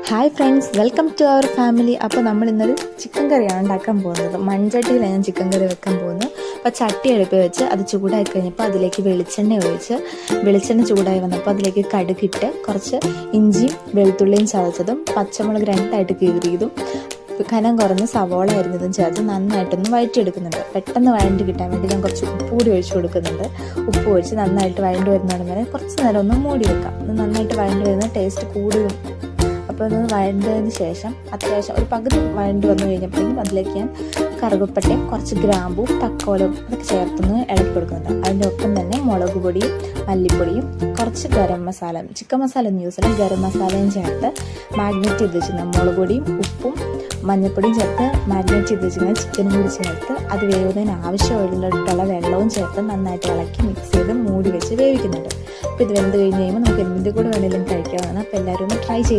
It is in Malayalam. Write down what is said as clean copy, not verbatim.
Hi friends, welcome to our family. അപ്പോൾ നമ്മൾ ഇന്നൊരു ചിക്കൻ കറിയാണ് ഉണ്ടാക്കാൻ പോകുന്നത്. മൺചട്ടിയിലാണ് ഞാൻ ചിക്കൻ കറി വെക്കാൻ പോകുന്നത്. അപ്പോൾ ചട്ടി അടുപ്പ് വെച്ച് അത് ചൂടായി കഴിഞ്ഞപ്പോൾ അതിലേക്ക് വെളിച്ചെണ്ണ ഒഴിച്ച് വെളിച്ചെണ്ണ ചൂടായി വന്നപ്പോൾ അതിലേക്ക് കടുകിട്ട് കുറച്ച് ഇഞ്ചിയും വെളുത്തുള്ളിയും ചതച്ചതും പച്ചമുളക് രണ്ടായിട്ട് കീറിയതും കനം കുറഞ്ഞ് സവോള അരിഞ്ഞതും ചേർത്ത് നന്നായിട്ടൊന്ന് വഴറ്റിയെടുക്കുന്നുണ്ട്. പെട്ടെന്ന് വഴണ്ടി കിട്ടാൻ വേണ്ടി ഞാൻ കുറച്ച് ഉപ്പ് കൂടി ഒഴിച്ച് കൊടുക്കുന്നുണ്ട്. ഉപ്പ് ഒഴിച്ച് നന്നായിട്ട് വഴണ്ടി വരുന്നതാണ് വരെ കുറച്ച് നേരം ഒന്ന് മൂടി വെക്കാം. നന്നായിട്ട് വഴണ്ടി വരുന്ന ടേസ്റ്റ് കൂടുതലും. അപ്പോൾ ഒന്ന് വഴണ്ടതിന് ശേഷം അത്യാവശ്യം ഒരു പകുതി വഴണ്ടി വന്നു കഴിഞ്ഞപ്പോഴേക്കും അതിലേക്ക് ഞാൻ കറുകപ്പട്ടയും കുറച്ച് ഗ്രാമ്പും തക്കോലവും അതൊക്കെ ചേർത്തൊന്ന് ഇളക്കി കൊടുക്കുന്നുണ്ട്. അതിൻ്റെ ഒപ്പം തന്നെ മുളക് പൊടിയും മല്ലിപ്പൊടിയും കുറച്ച് ഗരം മസാല, ചിക്കൻ മസാല ഒന്നും യൂസ് ചെയ്യണം, ഗരം മസാലയും ചേർത്ത് മാഗ്നേറ്റ് ചെയ്ത് വെച്ചിരുന്ന മുളക് പൊടിയും ഉപ്പും മഞ്ഞൾപ്പൊടിയും ചേർത്ത് മാഗ്നേറ്റ് ചെയ്ത് വെച്ചിരുന്ന ചിക്കനും കൂടി ചേർത്ത് അത് വേവുന്നതിന് ആവശ്യമുള്ള വെള്ളവും ചേർത്ത് നന്നായിട്ട് ഇളക്കി മിക്സ് ചെയ്ത് മൂടി വെച്ച് വേവിക്കുന്നുണ്ട്. അപ്പോൾ ഇത് വെന്ത് കഴിഞ്ഞ് കഴിയുമ്പോൾ നമുക്ക് എന്തിൻ്റെ കൂടെ വേണമെങ്കിലും കഴിക്കാവുന്നതാണ്. അപ്പോൾ എല്ലാവരും ഒന്ന് ട്രൈ ചെയ്ത്